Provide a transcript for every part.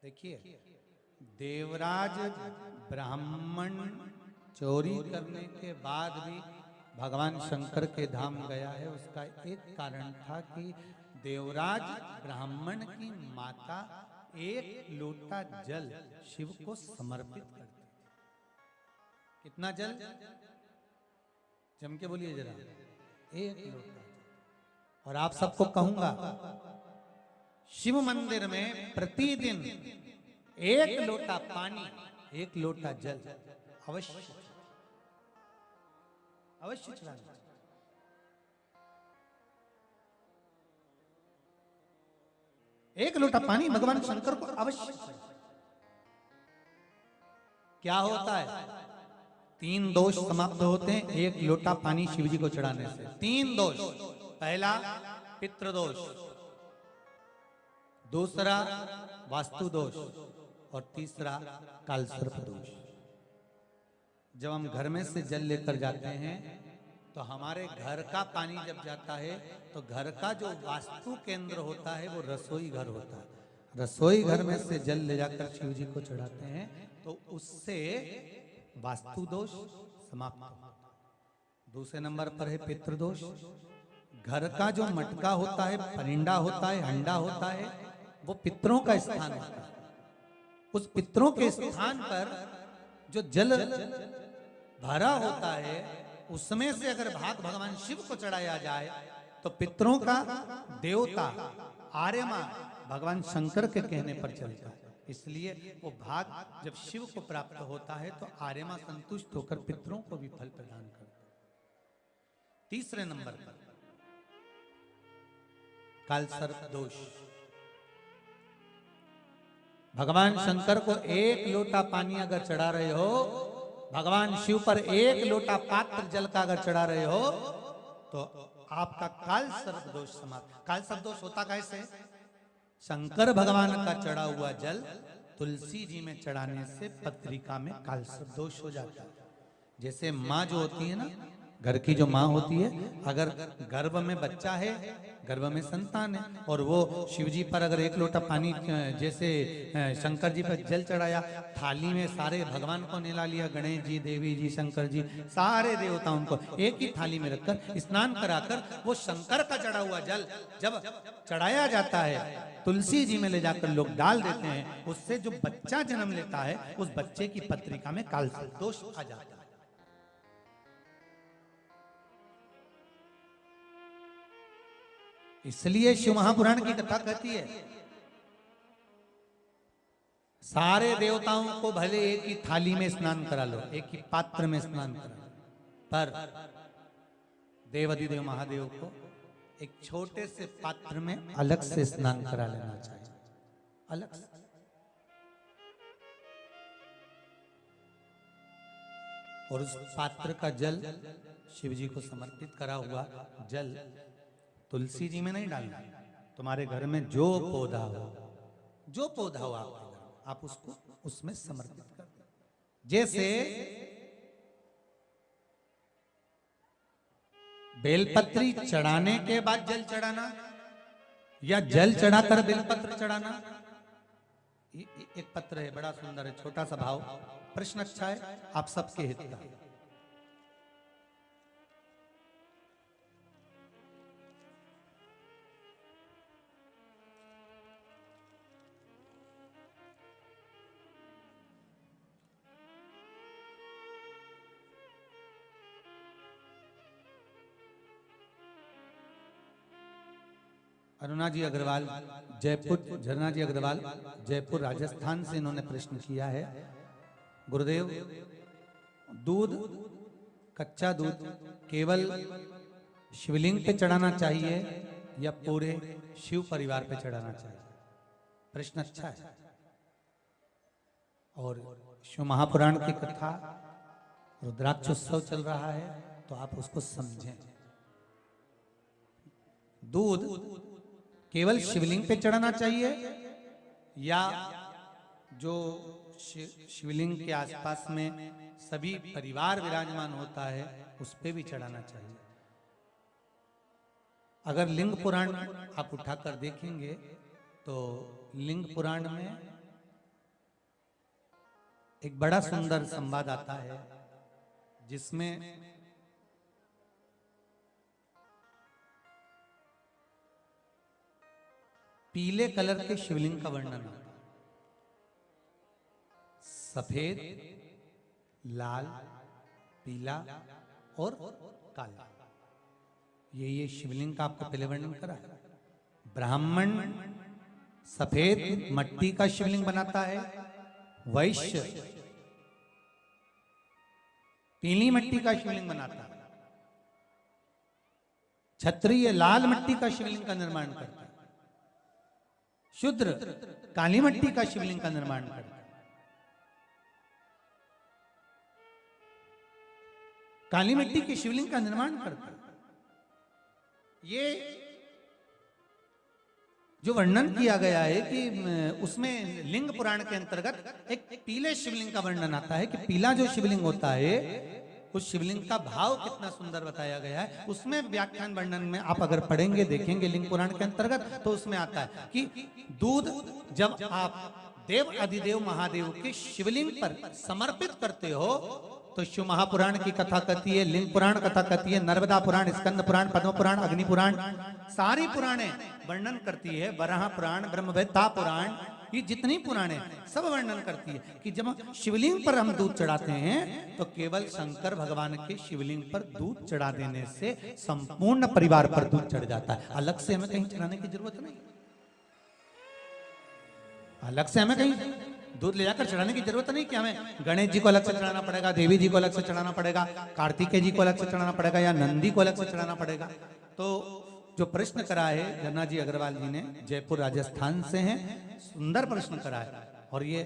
देखिए, देवराज ब्राह्मण चोरी करने के बाद भी भगवान शंकर के धाम गया है। उसका एक कारण था कि देवराज ब्राह्मण की माता एक लोटा जल शिव को समर्पित करती थी। कितना जल? जम के बोलिए जरा। एक लोटा। और आप सबको कहूंगा, शिव मंदिर में प्रतिदिन एक लोटा पानी, एक लोटा जल अवश्य अवश्य चढ़ाना। एक लोटा पानी भगवान शंकर को अवश्य। क्या होता है? 3 दोष समाप्त होते हैं एक लोटा पानी शिव जी को चढ़ाने से। 3 दोष। पहला पितृदोष, दूसरा वास्तु दोष और तीसरा कालसर्प दोष। जब हम घर में से जल लेकर जाते हैं तो हमारे घर का पानी जब जाता है तो घर का जो वास्तु केंद्र होता है वो रसोई घर होता है। रसोई घर में से जल ले जाकर शिव जी को चढ़ाते हैं तो उससे वास्तु दोष समाप्त होता है। दूसरे नंबर पर है पितृदोष। घर का जो मटका होता है, परिंडा होता है, हंडा होता है, वो पितरों का स्थान होता है। उस पितरों के स्थान पर जो जल भरा होता है उसमें से अगर भाग भगवान शिव को चढ़ाया जाए तो पितरों का देवता आर्यमा भगवान शंकर के कहने पर चलता है। इसलिए वो भाग जब शिव को प्राप्त होता है तो आर्यमा संतुष्ट होकर पितरों को भी फल प्रदान करता है। तीसरे नंबर पर कालसर्प दोष। भगवान शंकर को एक लोटा पानी अगर चढ़ा रहे हो, भगवान शिव पर एक लोटा पात्र जल का अगर चढ़ा रहे हो तो आपका कालसर्प दोष समाप्त। कालसर्प दोष होता कैसे? शंकर भगवान का चढ़ा हुआ जल तुलसी जी में चढ़ाने से पत्रिका में कालसर्प दोष हो जाता है। जैसे माँ जो होती है ना, घर की जो माँ होती है, अगर गर्भ में बच्चा है, गर्भ में संतान है, और वो शिव जी पर अगर एक लोटा पानी जैसे शंकर जी पर जल चढ़ाया, थाली में सारे भगवान को निला लिया, गणेश जी, देवी जी, शंकर जी, सारे देवताओं को एक ही थाली में रखकर स्नान कराकर वो शंकर का चढ़ा हुआ जल जब चढ़ाया जाता है तुलसी जी में ले जाकर लोग डाल देते हैं, उससे जो बच्चा जन्म लेता है उस बच्चे की पत्रिका में कालसर्प दोष आ जाता है। इसलिए शिव महापुराण की कथा कहती है सारे देवताओं को भले एक ही थाली में स्नान करा लो, एक ही पात्र में स्नान करा लो, पर देवाधिदेव महादेव को एक छोटे से पात्र में अलग से स्नान करा लेना चाहिए, अलग से। और उस पात्र का जल शिव जी को समर्पित करा हुआ जल तुलसी जी में नहीं डालना। तुम्हारे घर में जो पौधा हो, जो पौधा हो आपके घर में, आप उसको उसमें समर्पित कर दो। जैसे बेलपत्री चढ़ाने के बाद जल चढ़ाना या जल चढ़ाकर बेलपत्र चढ़ाना। एक पत्र है, बड़ा सुंदर है, छोटा सा भाव, प्रश्न अच्छा है, आप सबके हित का। अरुणा जी अग्रवाल जयपुर, झरना जी अग्रवाल जयपुर राजस्थान से इन्होंने प्रश्न किया है, गुरुदेव दूध, कच्चा दूध केवल शिवलिंग पे चढ़ाना चाहिए या पूरे शिव परिवार पे चढ़ाना चाहिए? प्रश्न अच्छा है। और शिव महापुराण की कथा रुद्राक्ष उत्सव चल रहा है तो आप उसको समझें। दूध केवल शिवलिंग पे चढ़ाना चाहिए या जो शिवलिंग के आसपास में सभी परिवार विराजमान होता है उस पे भी चढ़ाना चाहिए? अगर लिंग पुराण आप उठाकर देखेंगे तो लिंग पुराण में एक बड़ा सुंदर संवाद आता है जिसमें पीले कलर के शिवलिंग का वर्णन आता है। सफेद, लाल, पीला और काला, ये शिवलिंग का आपको पहले वर्णन करा। ब्राह्मण सफेद मट्टी का शिवलिंग बनाता है, वैश्य पीली मट्टी का शिवलिंग बनाता है, क्षत्रिय लाल मट्टी का शिवलिंग का निर्माण करता है, शूद्र काली मट्टी का शिवलिंग का निर्माण करता है। काली मिट्टी के शिवलिंग का निर्माण करता है। ये जो वर्णन किया गया है कि उसमें लिंग पुराण के अंतर्गत एक पीले शिवलिंग का वर्णन आता है कि पीला जो शिवलिंग होता है उस शिवलिंग का भाव कितना सुंदर बताया गया है। उसमें व्याख्यान वर्णन में आप अगर पढ़ेंगे देखेंगे लिंग पुराण के अंतर्गत तो उसमें आता है कि दूध जब आप देव अधिदेव महादेव के शिवलिंग पर समर्पित करते हो तो शिव महापुराण की कथा कहती है, लिंग पुराण कथा कहती है, नर्मदा पुराण, स्कंद पुराण, पद्म पुराण, अग्नि पुराण, सारी पुराणे वर्णन करती है। वराह पुराण, ब्रह्मवेत्ता पुराण, ये जितनी पुराणे सब वर्णन करती है कि जब शिवलिंग पर हम दूध चढ़ाते हैं तो केवल शंकर भगवान के शिवलिंग पर दूध चढ़ा देने से संपूर्ण परिवार पर दूध चढ़ जाता है। अलग से हमें कहीं चढ़ाने की जरूरत नहीं, अलग से हमें कहीं दूध ले जाकर चढ़ाने की जरूरत नहीं कि हमें गणेश जी को अलग से चढ़ाना पड़ेगा, देवी जी को अलग से चढ़ाना पड़ेगा, कार्तिकेय जी को अलग से चढ़ाना पड़ेगा या नंदी को अलग से चढ़ाना पड़ेगा। तो जो प्रश्न करा है जन्ना जी अग्रवाल जी ने, जयपुर राजस्थान से हैं, सुंदर प्रश्न करा है। और ये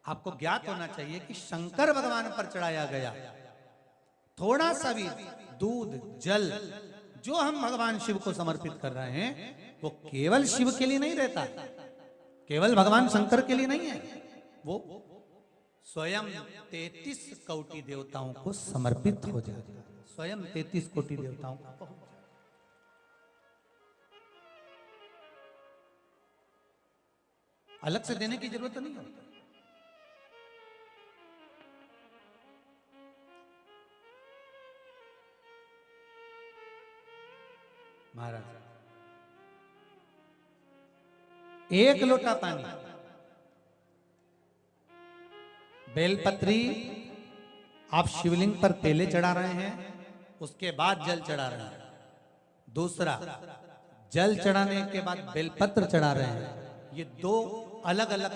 आपको ज्ञात होना चाहिए कि शंकर भगवान पर चढ़ाया गया थोड़ा सा भी दूध जल जो हम भगवान शिव को समर्पित कर रहे हैं वो केवल शिव के लिए नहीं रहता, केवल भगवान शंकर के लिए नहीं है, वो स्वयं 33 कोटि देवताओं को समर्पित हो जाता है। स्वयं 33 कोटि देवताओं को पहुंच जाता है। अलग से देने की जरूरत नहीं होती। महाराज एक लोटा पानी, बेलपत्री आप शिवलिंग पर पहले चढ़ा रहे हैं, उसके बाद जल चढ़ा रहे हैं। दूसरा, जल चढ़ाने के बाद बेलपत्र चढ़ा रहे हैं। ये दो अलग अलग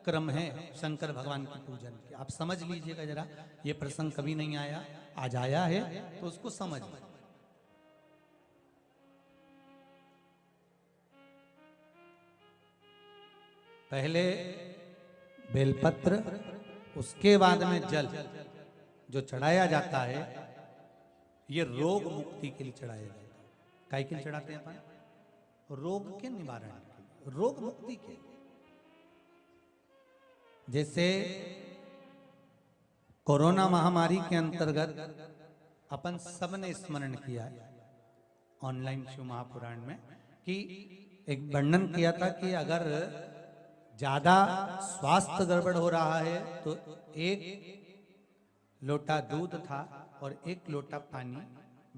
क्रम है शंकर भगवान की पूजन के। आप समझ लीजिएगा जरा, ये प्रसंग कभी नहीं आया, आज आया है तो उसको समझ लीजिए। पहले बेलपत्र, उसके बाद में जल जो चढ़ाया जाता है ये रोग मुक्ति के लिए चढ़ाया जाता है। काय के लिए चढ़ाते हैं अपन? रोग के निवारण के लिए, रोग मुक्ति के लिए। जैसे कोरोना महामारी के अंतर्गत अपन सबने स्मरण किया ऑनलाइन शिव महापुराण में कि एक वर्णन किया था कि अगर ज्यादा स्वास्थ्य गड़बड़ हो रहा है तो एक लोटा दूध था और एक लोटा पानी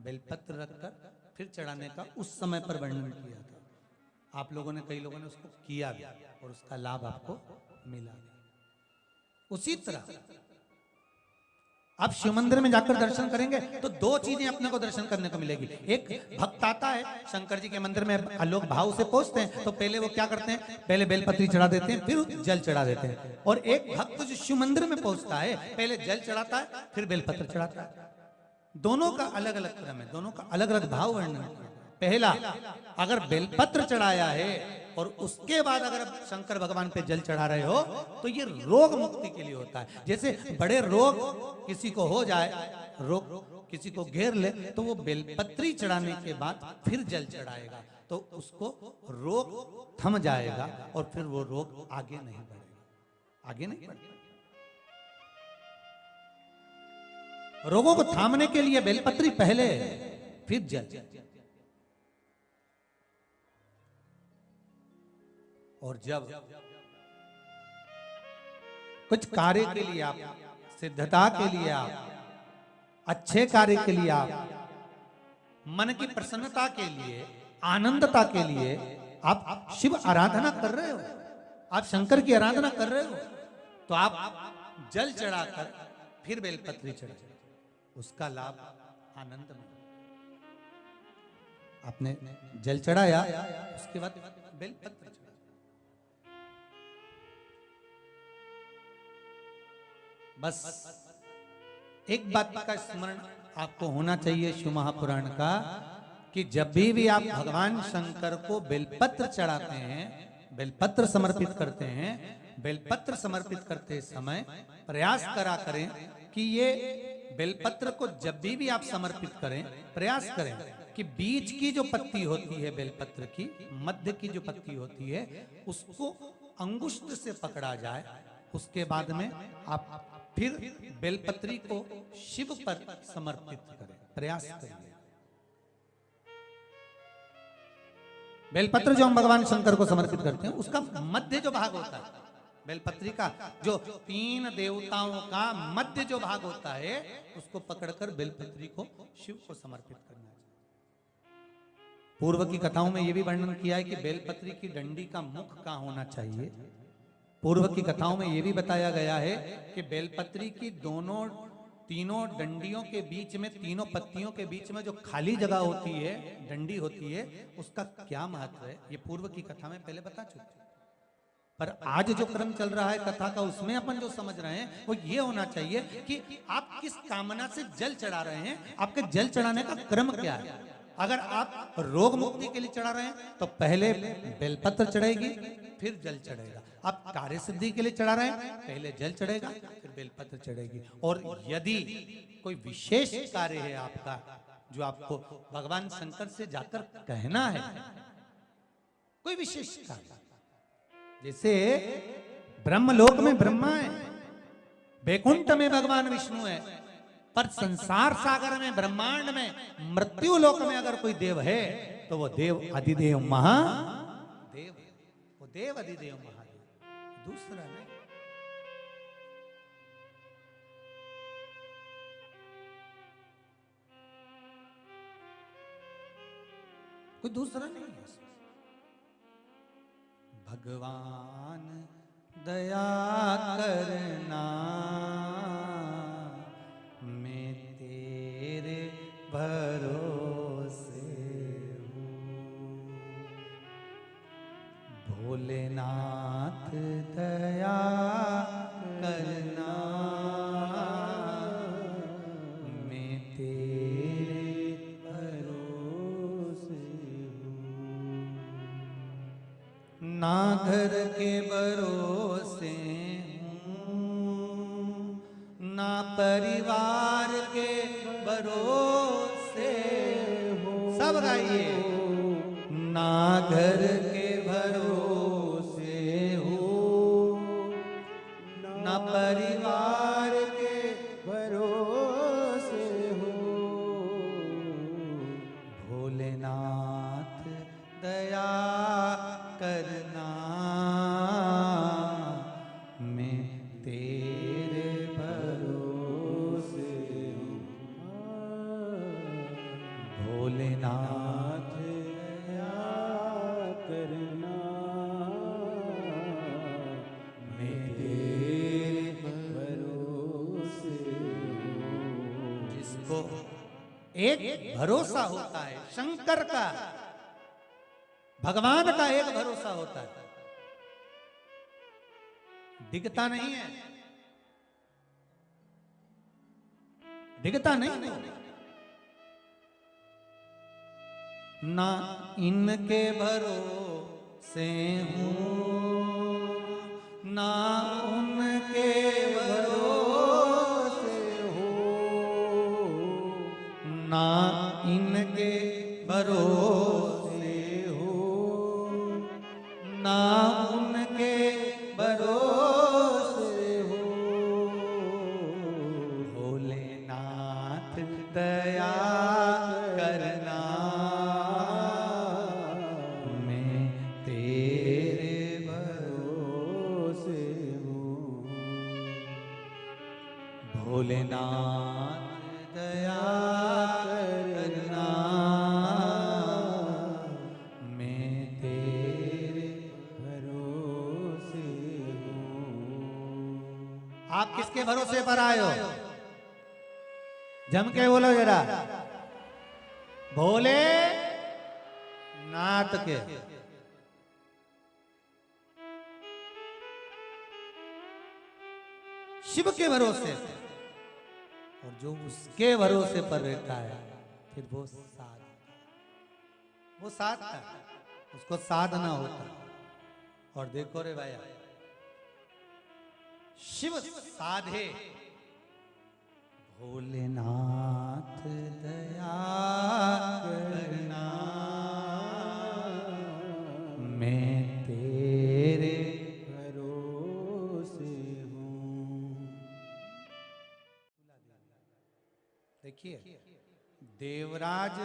बेलपत्र रखकर फिर चढ़ाने का उस समय पर वर्णन किया था। आप लोगों ने, कई लोगों ने उसको किया भी और उसका लाभ आपको मिला। उसी तरह आप शिव मंदिर में जाकर दर्शन करेंगे तो दो चीजें अपने को दर्शन करने को मिलेगी। एक भक्त आता है शंकर जी के मंदिर में, लोग भाव से पहुंचते हैं तो पहले वो क्या करते हैं, पहले बेलपत्री चढ़ा देते हैं फिर जल चढ़ा देते हैं। और एक भक्त जो शिव मंदिर में पहुंचता है पहले जल चढ़ाता है फिर बेलपत्र चढ़ाता है। दोनों का अलग अलग क्रम है, दोनों का अलग अलग भाव वर्णन है। पहला, अगर बेलपत्र चढ़ाया है और उसके बाद अगर शंकर भगवान पे जल चढ़ा रहे हो तो ये रोग मुक्ति के लिए होता है। जैसे बड़े रोग किसी को हो जाए, रोग किसी को घेर ले तो वो बेलपत्री चढ़ाने के बाद फिर जल चढ़ाएगा तो उसको रोग थम जाएगा और फिर वो रोग आगे नहीं बढ़ेगा, आगे नहीं बढ़ेगा। रोगों को थामने के लिए बेलपत्री पहले फिर जल। और जब कुछ कार्य के लिए आप, सिद्धता के लिए आप, अच्छे कार्य के लिए आप, मन की प्रसन्नता के लिए, आनंदता के लिए आप शिव आराधना कर रहे हो, आप शंकर की आराधना कर रहे हो, तो आप जल चढ़ाकर फिर बेलपत्री चढ़ाओ, उसका लाभ आनंद में। आपने जल चढ़ाया, उसके बाद बेलपत्र चढ़ाया। बस एक बात का स्मरण आपको होना चाहिए शिव महापुराण का, कि जब भी आप भगवान शंकर को बेलपत्र चढ़ाते हैं, बेलपत्र समर्पित करते हैं, बेलपत्र समर्पित करते समय प्रयास करा करें कि ये बेलपत्र को जब भी आप समर्पित करें, प्रयास करें कि बीच की जो पत्ती होती है बेलपत्र की, मध्य की जो पत्ती होती है, उसको अंगुष्ठ से पकड़ा जाए। उसके बाद में आप फिर बेलपत्री को शिव पर समर्पित करें, प्रयास करें। बेलपत्र जो हम भगवान शंकर को समर्पित करते हैं, उसका मध्य जो भाग होता है, बेलपत्री का जो 3 देवताओं का मध्य जो भाग होता है, उसको पकड़कर बेलपत्री को शिव को समर्पित करना चाहिए। पूर्व की कथाओं में यह भी वर्णन किया है कि बेलपत्री की डंडी का मुख कहां होना चाहिए। पूर्व की कथाओं में यह भी बताया गया है कि बेलपत्री की तीनों डंडियों के बीच में, तीनों पत्तियों के बीच में जो खाली जगह होती है, डंडी होती है, उसका क्या महत्व है, ये पूर्व की कथा में पहले बता चुके। पर आज जो क्रम चल रहा है कथा का, उसमें अपन जो समझ रहे हैं वो ये होना चाहिए कि आप किस कामना से जल चढ़ा रहे हैं, आपके जल चढ़ाने का क्रम क्या है। अगर आप रोग मुक्ति के लिए चढ़ा रहे हैं तो पहले बेलपत्र चढ़ेगी, फिर जल चढ़ेगा। आप कार्य सिद्धि के लिए चढ़ा रहे हैं, पहले जल चढ़ेगा, फिर बेलपत्र चढ़ेगी। और यदि कोई विशेष कार्य है आपका, जो आपको भगवान शंकर से जाकर कहना है, कोई विशेष कार्य, जैसे ब्रह्मलोक में ब्रह्मा है, बैकुंठ में भगवान विष्णु है, पर संसार सागर में, ब्रह्मांड में, मृत्यु लोक में अगर कोई देव है तो वो देव अधिदेव महादेव, वो देव अधिदेव महादेव, दूसरा नहीं। कोई दूसरा नहीं है। भगवान दया करना, मैं तेरे भरोसे हूँ। भोलेनाथ दया करना, मैं तेरे भरोसे हूँ। ना घर के भरोसे हूँ, ना परिवार के भरोसे हूँ। सब गाइए। ना घर के भरोसे हूँ, ना परिवार के भरोसे हूँ। भोलेनाथ दया करना, मैं तेरे भरोसे हूँ। भोलेनाथ दया करना, मैं तेरे भरोसे हूँ। जिसको एक भरोसा होता है शंकर का, भगवान का एक भरोसा होता है, दिखता नहीं है, दिखता नहीं है। ना इनके भरोसे हूँ, ना उनके भरोसे हूँ, ना इनके भरोसे हूँ, ना उनके भरोसे हूँ। भोलेनाथ दया करना, मैं तेरे भोलेनाथ दया करना, मैं तेरे भरोसे हूँ। आप किसके भरोसे पर आए हो? जम के बोलो जरा, भोले नाथ के। शिव के भरोसे, और जो उसके भरोसे पर रहता है फिर वो साधता है, उसको साधना होता। और देखो रे भाई, शिव साधे, भोलेनाथ दया करना, मैं तेरे भरोसे हूँ। देखिए, देवराज